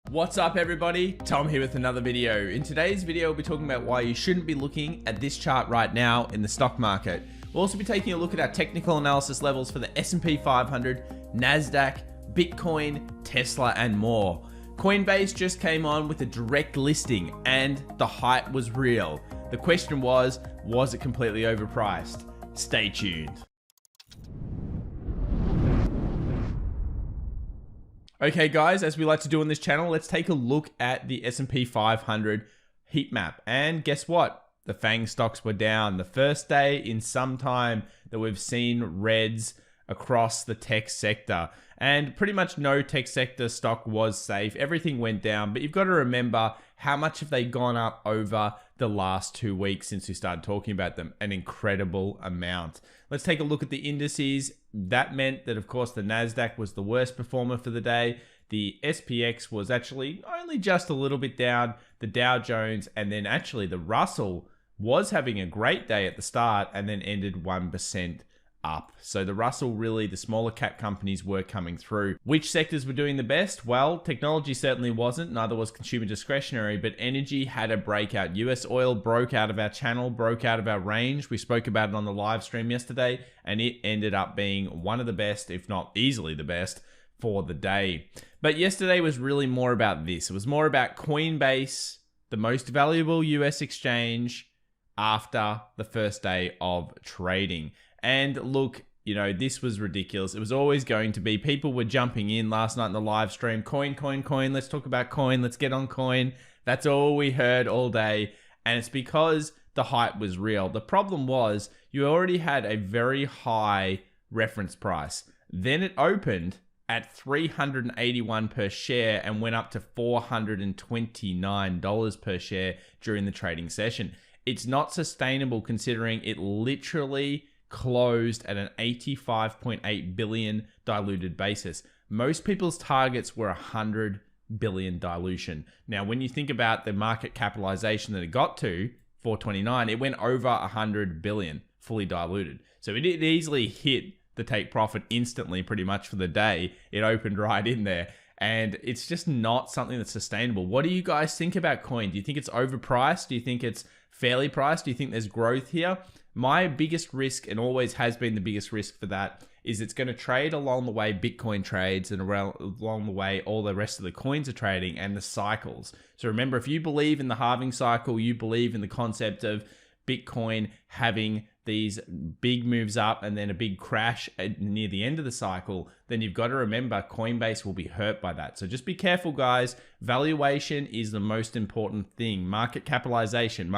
What's up everybody? Tom here with another video. In today's video, we'll be talking about why you shouldn't be looking at this chart right now in the stock market. We'll also be taking a look at our technical analysis levels for the Sp500, Nasdaq, Bitcoin, Tesla, and more. Coinbase just came on with a direct listing and the hype was real. The question was it completely overpriced? Stay tuned. Okay guys, as we like to do on this channel, let's take a look at the S&P 500 heat map. And guess what? The FANG stocks were down. The first day in some time that we've seen reds across the tech sector. And pretty much no tech sector stock was safe. Everything went down, but you've got to remember how much have they gone up over the last 2 weeks since we started talking about them? An incredible amount. Let's take a look at the indices. That meant that, of course, the Nasdaq was the worst performer for the day. The SPX was actually only just a little bit down. The Dow Jones and then actually the Russell was having a great day at the start and then ended 1% up. So the Russell, really, the smaller cap companies were coming through. Which sectors were doing the best? Well, technology certainly wasn't, neither was consumer discretionary, but energy had a breakout. US oil broke out of our channel, broke out of our range. We spoke about it on the live stream yesterday, and it ended up being one of the best, if not easily the best, for the day. But yesterday was really more about this. It was more about Coinbase, the most valuable US exchange, after the first day of trading. And look, you know, this was ridiculous. It was always going to be. People were jumping in last night in the live stream. Coin, coin, coin. Let's talk about coin. Let's get on coin. That's all we heard all day. And it's because the hype was real. The problem was you already had a very high reference price. Then it opened at $381 per share and went up to $429 per share during the trading session. It's not sustainable considering it literally closed at an 85.8 billion diluted basis. Most people's targets were 100 billion dilution. Now, when you think about the market capitalization that it got to, 429, it went over 100 billion fully diluted. So it easily hit the take profit instantly pretty much for the day. It opened right in there. And it's just not something that's sustainable. What do you guys think about coin? Do you think it's overpriced? Do you think it's fairly priced? Do you think there's growth here? My biggest risk, and always has been the biggest risk for that, is it's going to trade along the way Bitcoin trades and along the way all the rest of the coins are trading and the cycles. So remember, if you believe in the halving cycle, you believe in the concept of Bitcoin having these big moves up and then a big crash near the end of the cycle, then you've got to remember Coinbase will be hurt by that. So just be careful, guys. Valuation is the most important thing. Market capitalization,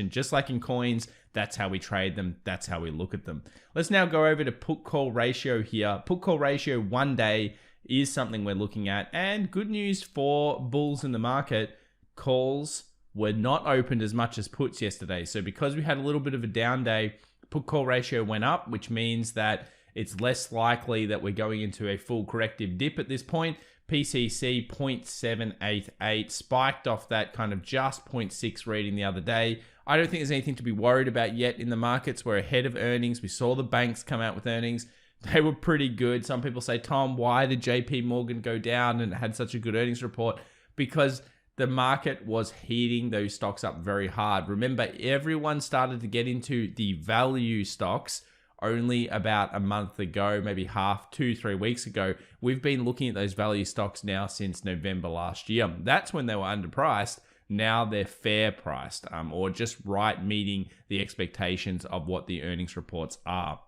just like in coins, that's how we trade them. That's how we look at them. Let's now go over to put call ratio here. Put call ratio 1 day is something we're looking at. And good news for bulls in the market, calls were not opened as much as puts yesterday. So because we had a little bit of a down day, put call ratio went up, which means that it's less likely that we're going into a full corrective dip at this point. PCC 0.788 spiked off that kind of just 0.6 reading the other day. I don't think there's anything to be worried about yet in the markets. We're ahead of earnings. We saw the banks come out with earnings. They were pretty good. Some people say, Tom, why did JP Morgan go down and had such a good earnings report? Because the market was heating those stocks up very hard. Remember, everyone started to get into the value stocks only about a month ago, maybe 2-3 weeks ago. We've been looking at those value stocks now since November last year. That's when they were underpriced. Now they're fair priced, or just right meeting the expectations of what the earnings reports are.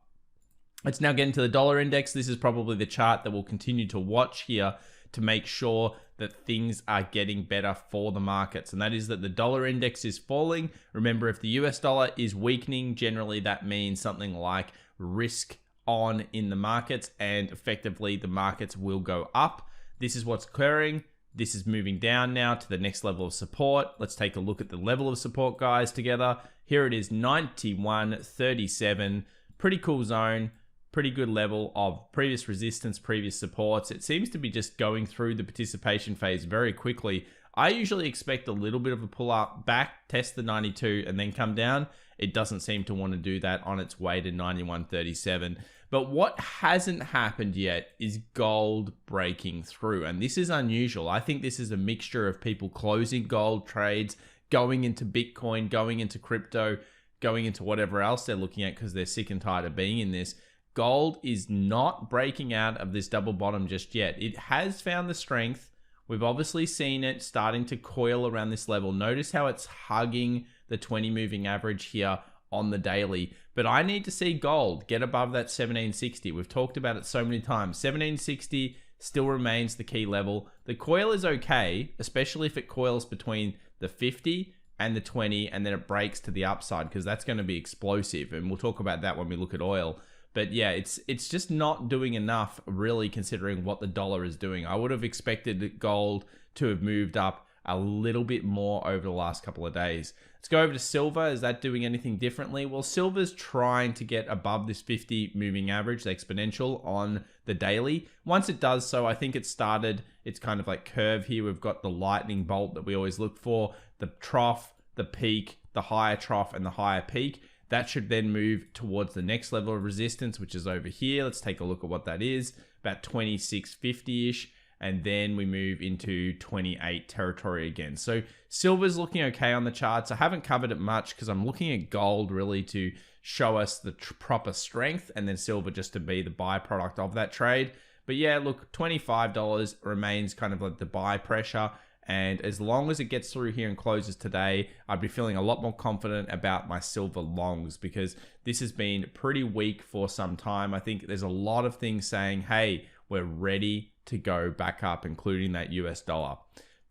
Let's now get into the dollar index. This is probably the chart that we'll continue to watch here to make sure that things are getting better for the markets. And that is that the dollar index is falling. Remember, if the US dollar is weakening, generally that means something like risk on in the markets, and effectively the markets will go up. This is what's occurring. This is moving down now to the next level of support. Let's take a look at the level of support, guys, together. Here it is, 91.37. Pretty cool zone. Pretty good level of previous resistance, previous supports. It seems to be just going through the participation phase very quickly. I usually expect a little bit of a pull up back, test the 92 and then come down. It doesn't seem to want to do that on its way to 91.37. But what hasn't happened yet is gold breaking through. And this is unusual. I think this is a mixture of people closing gold trades, going into Bitcoin, going into crypto, going into whatever else they're looking at because they're sick and tired of being in this. Gold is not breaking out of this double bottom just yet. It has found the strength. We've obviously seen it starting to coil around this level. Notice how it's hugging the 20 moving average here on the daily. But I need to see gold get above that 1760. We've talked about it so many times. 1760 still remains the key level. The coil is okay, especially if it coils between the 50 and the 20 and then it breaks to the upside, because that's going to be explosive. And we'll talk about that when we look at oil. But yeah, it's just not doing enough, really, considering what the dollar is doing. I would have expected gold to have moved up a little bit more over the last couple of days. Let's go over to silver. Is that doing anything differently? Well, silver's trying to get above this 50 moving average, the exponential on the daily. Once it does so, I think it started its kind of like curve here. We've got the lightning bolt that we always look for, the trough, the peak, the higher trough, and the higher peak. That should then move towards the next level of resistance, which is over here. Let's take a look at what that is, about 2650-ish. And then we move into 28 territory again. So silver's looking okay on the charts. I haven't covered it much because I'm looking at gold really to show us the proper strength, and then silver just to be the byproduct of that trade. But yeah, look, $25 remains kind of like the buy pressure. And as long as it gets through here and closes today, I'd be feeling a lot more confident about my silver longs, because this has been pretty weak for some time. I think there's a lot of things saying, hey, we're ready to go back up, including that US dollar.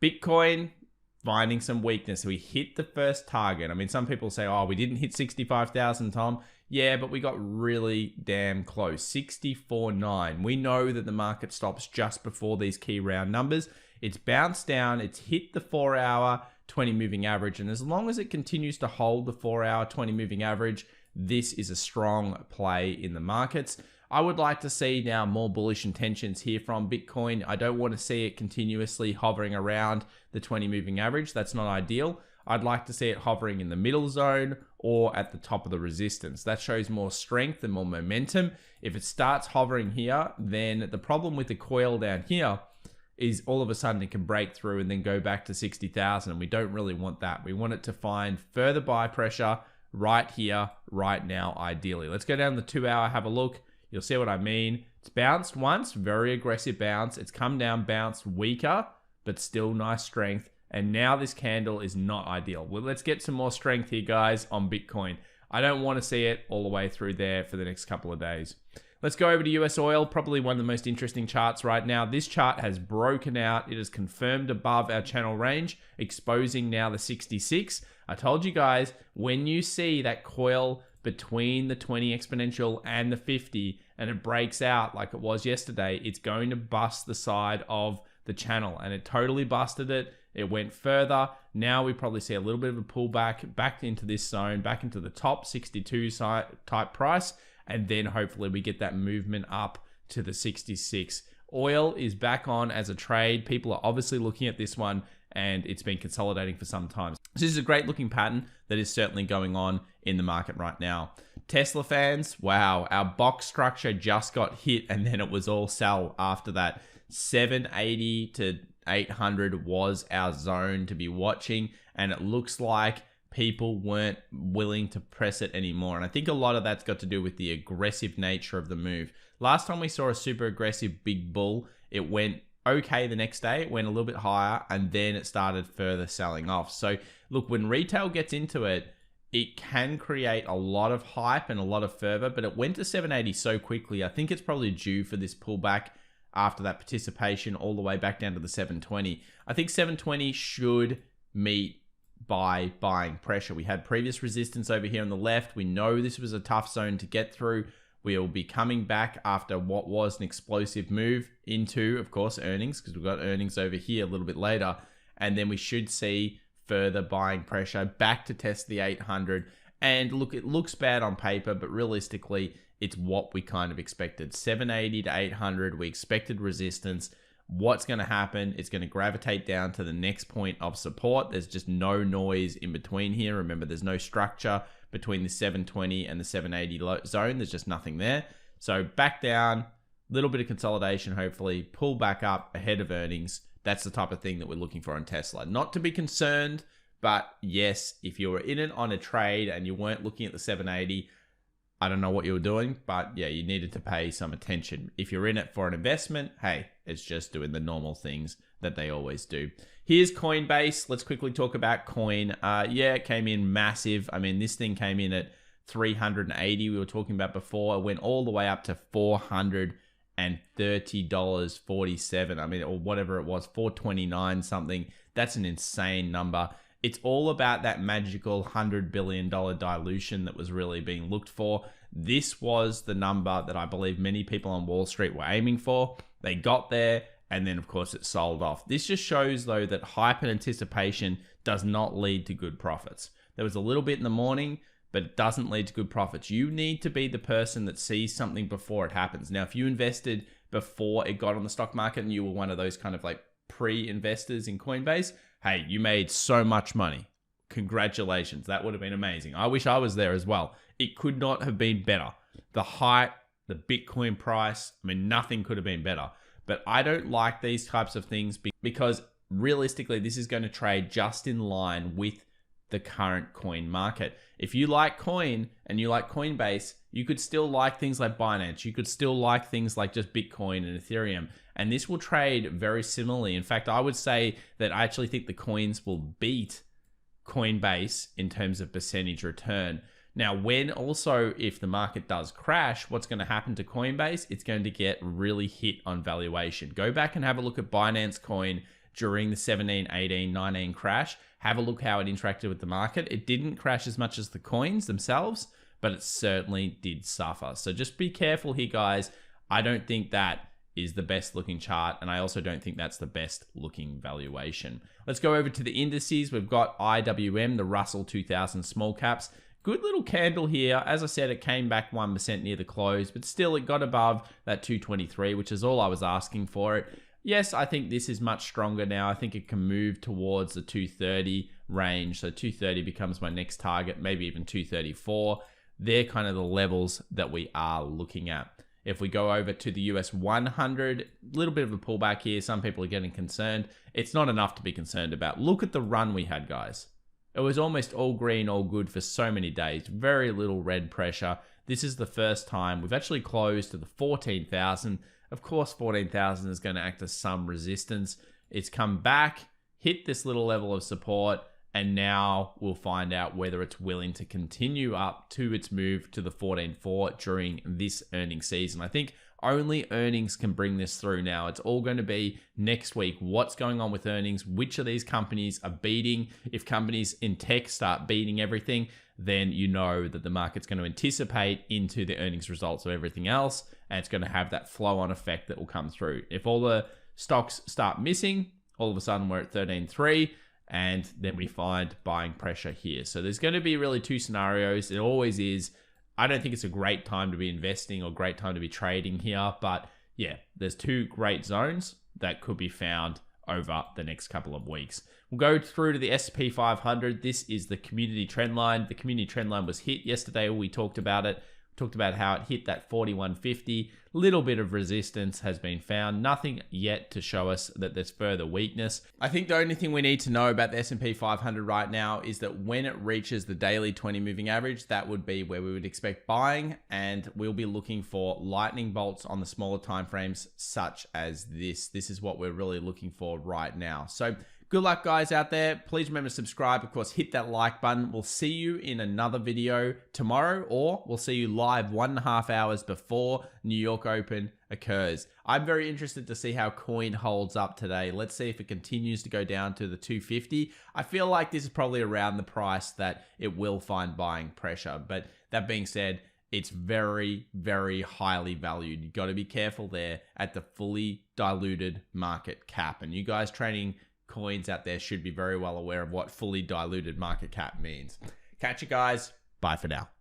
Bitcoin finding some weakness. We hit the first target. I mean, some people say, oh, we didn't hit 65,000, Tom. Yeah, but we got really damn close. 64.9. We know that the market stops just before these key round numbers. It's bounced down. It's hit the 4-hour 20 moving average. And as long as it continues to hold the 4-hour 20 moving average, this is a strong play in the markets. I would like to see now more bullish intentions here from Bitcoin. I don't want to see it continuously hovering around the 20 moving average. That's not ideal. I'd like to see it hovering in the middle zone or at the top of the resistance. That shows more strength and more momentum. If it starts hovering here, then the problem with the coil down here is all of a sudden it can break through and then go back to 60,000. And we don't really want that. We want it to find further buy pressure right here, right now, ideally. Let's go down the 2-hour, have a look. You'll see what I mean. It's bounced once, very aggressive bounce. It's come down, bounced weaker, but still nice strength. And now this candle is not ideal. Well, let's get some more strength here, guys, on Bitcoin. I don't want to see it all the way through there for the next couple of days. Let's go over to US oil, probably one of the most interesting charts right now. This chart has broken out. It is confirmed above our channel range, exposing now the 66. I told you guys, when you see that coil between the 20 exponential and the 50 and it breaks out like it was yesterday, it's going to bust the side of the channel, and it totally busted it. It went further. Now we probably see a little bit of a pullback back into this zone, back into the top 62 type price, and then hopefully we get that movement up to the 66. Oil is back on as a trade. People are obviously looking at this one, and it's been consolidating for some time. This is a great looking pattern that is certainly going on in the market right now. Tesla fans, wow, our box structure just got hit and then it was all sell after that. 780 to 800 was our zone to be watching, and it looks like people weren't willing to press it anymore. And I think a lot of that's got to do with the aggressive nature of the move. Last time we saw a super aggressive big bull, it went okay the next day. It went a little bit higher, and then it started further selling off. So look, when retail gets into it, it can create a lot of hype and a lot of fervor, but it went to 780 so quickly. I think it's probably due for this pullback after that participation all the way back down to the 720. I think 720 should meet by buying pressure. We had previous resistance over here on the left. We know this was a tough zone to get through. We'll be coming back after what was an explosive move into, of course, earnings, because we've got earnings over here a little bit later. And then we should see further buying pressure back to test the 800. And look, it looks bad on paper, but realistically, it's what we kind of expected. 780 to 800, we expected resistance. What's going to happen? It's going to gravitate down to the next point of support. There's just no noise in between here. Remember, there's no structure between the 720 and the 780 zone. There's just nothing there. So back down, little bit of consolidation, hopefully pull back up ahead of earnings. That's the type of thing that we're looking for on Tesla. Not to be concerned, but yes, if you were in it on a trade and you weren't looking at the 780, I don't know what you were doing, but yeah, you needed to pay some attention. If you're in it for an investment, hey, it's just doing the normal things that they always do. Here's Coinbase. Let's quickly talk about Coin. Yeah, it came in massive. I mean, this thing came in at 380 we were talking about before. It went all the way up to $430.47. I mean, or whatever it was, 429 something. That's an insane number. It's all about that magical $100 billion dilution that was really being looked for. This was the number that I believe many people on Wall Street were aiming for. They got there, and then of course it sold off. This just shows though that hype and anticipation does not lead to good profits. There was a little bit in the morning, but it doesn't lead to good profits. You need to be the person that sees something before it happens. Now, if you invested before it got on the stock market and you were one of those kind of like pre-investors in Coinbase, hey, you made so much money. Congratulations. That would have been amazing. I wish I was there as well. It could not have been better. The hype, the Bitcoin price, I mean, nothing could have been better. But I don't like these types of things because realistically, this is going to trade just in line with the current coin market. If you like coin and you like Coinbase, you could still like things like Binance. You could still like things like just Bitcoin and Ethereum. And this will trade very similarly. In fact, I would say that I actually think the coins will beat Coinbase in terms of percentage return. Now, if the market does crash, what's going to happen to Coinbase? It's going to get really hit on valuation. Go back and have a look at Binance Coin during the 17, 18, 19 crash. Have a look how it interacted with the market. It didn't crash as much as the coins themselves, but it certainly did suffer. So just be careful here, guys. I don't think that is the best looking chart, and I also don't think that's the best looking valuation. Let's go over to the indices. We've got IWM, the Russell 2000 small caps. Good little candle here. As I said, it came back 1% near the close, but still it got above that 223, which is all I was asking for it. Yes, I think this is much stronger now. I think it can move towards the 230 range. So 230 becomes my next target, maybe even 234. They're kind of the levels that we are looking at. If we go over to the US 100, a little bit of a pullback here. Some people are getting concerned. It's not enough to be concerned about. Look at the run we had, guys. It was almost all green, all good for so many days. Very little red pressure. This is the first time we've actually closed to the 14,000. Of course, 14,000 is going to act as some resistance. It's come back, hit this little level of support, and now we'll find out whether it's willing to continue up to its move to the 14.4 during this earnings season. I think only earnings can bring this through now. It's all going to be next week. What's going on with earnings? Which of these companies are beating? If companies in tech start beating everything, then you know that the market's going to anticipate into the earnings results of everything else, and it's going to have that flow-on effect that will come through. If all the stocks start missing, all of a sudden we're at 13.3, and then we find buying pressure here. So there's going to be really two scenarios. It always is. I don't think it's a great time to be investing or great time to be trading here, but yeah, there's two great zones that could be found over the next couple of weeks. We'll go through to the Sp500. This is the community trend line. The community trend line was hit yesterday. We talked about it. Talked about how it hit that 41.50. Little bit of resistance has been found. Nothing yet to show us that there's further weakness. I think the only thing we need to know about the S&P 500 right now is that when it reaches the daily 20 moving average, that would be where we would expect buying, and we'll be looking for lightning bolts on the smaller timeframes such as this. This is what we're really looking for right now. So good luck, guys, out there. Please remember to subscribe. Of course, hit that like button. We'll see you in another video tomorrow, or we'll see you live 1.5 hours before New York Open occurs. I'm very interested to see how coin holds up today. Let's see if it continues to go down to the 250. I feel like this is probably around the price that it will find buying pressure. But that being said, it's very, very highly valued. You've got to be careful there at the fully diluted market cap. And you guys trading coins out there should be very well aware of what fully diluted market cap means. Catch you guys. Bye for now.